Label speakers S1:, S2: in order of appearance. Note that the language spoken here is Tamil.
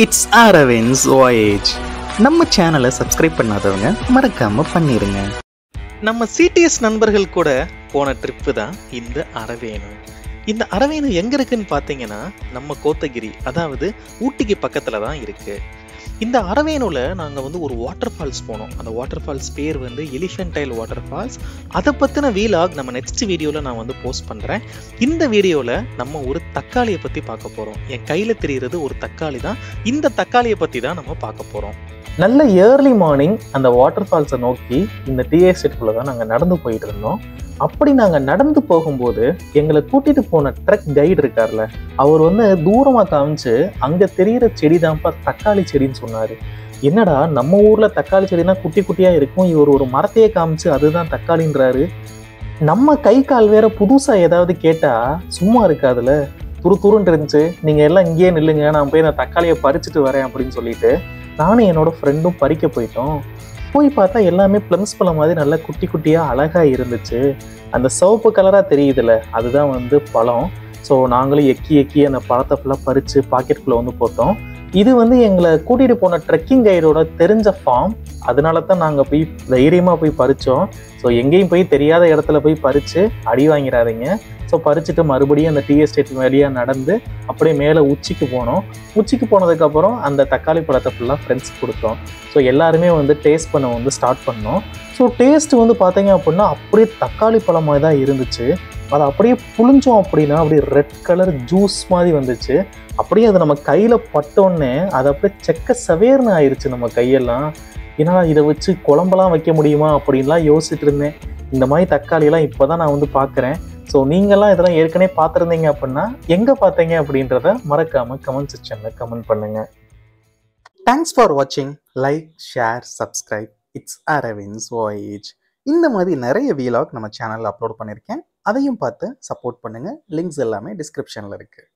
S1: It's Arvind's voyage. நம்ம சேனலை சப்ஸ்கிரைப் பண்ணாதவங்க மறக்காம பண்ணிருங்க. நம்ம சிடிஎஸ் நண்பர்கள் கூட போன ட்ரிப்பு தான் இந்த அரவேணு. இந்த அரவேணு எங்க இருக்குன்னு பார்த்தீங்கன்னா நம்ம கோத்தகிரி, அதாவது ஊட்டிக்கு பக்கத்துல தான் இருக்கு. இந்த அரவேணுல நாங்கள் ஒரு வாட்டர் ஃபால்ஸ் போனோம். அந்த வாட்டர் ஃபால்ஸ் பேர் எலிஃபென்டைல் வாட்டர் ஃபால்ஸ். அதை பற்றின வீலாக் நம்ம நெக்ஸ்ட் வீடியோவில் நான் போஸ்ட் பண்ணுறேன். இந்த வீடியோவில் நம்ம ஒரு தக்காளியை பற்றி பார்க்க போகிறோம். என் கையில் தெரிகிறது ஒரு தக்காளி தான். இந்த தக்காளியை பற்றி தான் நம்ம பார்க்க போகிறோம். நல்ல ஏர்லி மார்னிங் அந்த வாட்டர் ஃபால்ஸை நோக்கி இந்த டீ எஸ்டேட்குள்ளே தான் நாங்கள் நடந்து போயிட்டு இருந்தோம். அப்படி நாங்கள் நடந்து போகும்போது எங்களை கூட்டிட்டு போன ட்ரக் கைடு இருக்கார்ல, அவர் தூரமாக காமிச்சு அங்கே தெரிகிற செடி தான்ப்பா தக்காளி செடின்னு சொன்னார். என்னடா நம்ம ஊரில் தக்காளி செடினா குட்டி குட்டியாக இருக்கும், இவர் ஒரு மரத்தையே காமிச்சு அதுதான் தக்காளின்றாரு. நம்ம கை கால் வேற புதுசாக ஏதாவது கேட்டால் சும்மா இருக்காதுல, துருன்னு இருந்துச்சு. நீங்கள் எல்லாம் இங்கேயே நில்லுங்க, நான் போய் நான் தக்காளியை பறிச்சுட்டு வரேன் அப்படின்னு சொல்லிட்டு நானும் என்னோட ஃப்ரெண்டும் பறிக்க போயிட்டோம். போய் பார்த்தா எல்லாமே பிளம்ஸ் பழம் மாதிரி நல்லா குட்டி குட்டியாக அழகாக இருந்துச்சு. அந்த சிவப்பு கலராக தெரியுதுல்ல, அதுதான் பழம். ஸோ நாங்களும் எக்கி அந்த பழத்தை ஃபுல்லாக பறித்து பாக்கெட்டுக்குள்ளே போட்டோம். இது எங்களை கூட்டிகிட்டு போன ட்ரெக்கிங் கைடோட தெரிஞ்ச ஃபார்ம். அதனால தான் நாங்கள் போய் தைரியமாக போய் பறித்தோம். ஸோ எங்கேயும் போய் தெரியாத இடத்துல போய் பறித்து அடி வாங்கிறாதீங்க. ஸோ பறிச்சுட்டு மறுபடியும் அந்த டீ எஸ்டேட் வழியாக நடந்து அப்படியே மேலே உச்சிக்கு போனோம். உச்சிக்கு போனதுக்கப்புறம் அந்த தக்காளி பழத்தை ஃபுல்லாக ஃப்ரெண்ட்ஸுக்கு கொடுத்தோம். ஸோ எல்லாருமே டேஸ்ட் பண்ண ஸ்டார்ட் பண்ணோம். ஸோ டேஸ்ட் பார்த்தீங்க அப்படின்னா அப்படியே தக்காளி பழமாக தான் இருந்துச்சு. அதை அப்படியே புழிஞ்சோம் அப்படின்னா அப்படியே ரெட் கலர் ஜூஸ் மாதிரி வந்துச்சு. அப்படியே அது நம்ம கையில் பட்டோன்னே அது அப்படியே செக்க சவேர்னு ஆயிடுச்சு நம்ம கையெல்லாம். ஏன்னா இதை வச்சு குழம்பெல்லாம் வைக்க முடியுமா அப்படின்லாம் யோசிச்சுட்டு இருந்தேன். இந்த மாதிரி தக்காளியெல்லாம் இப்போ தான் நான் பார்க்குறேன். ஸோ நீங்கள்லாம் இதெல்லாம் ஏற்கனவே பார்த்துருந்தீங்க அப்படின்னா எங்கே பார்த்தீங்க அப்படின்றத மறக்காமல் கமெண்ட் செக்ஷனில் கமெண்ட் பண்ணுங்கள். தேங்க்ஸ் ஃபார் வாட்சிங். Like, share, subscribe. It's Arvind's voyage. இந்த மாதிரி நிறைய வீலாக் நம்ம சேனலில் அப்லோட் பண்ணியிருக்கேன். அதையும் பார்த்து சப்போர்ட் பண்ணுங்கள். லிங்க்ஸ் எல்லாமே டிஸ்கிரிப்ஷனில் இருக்குது.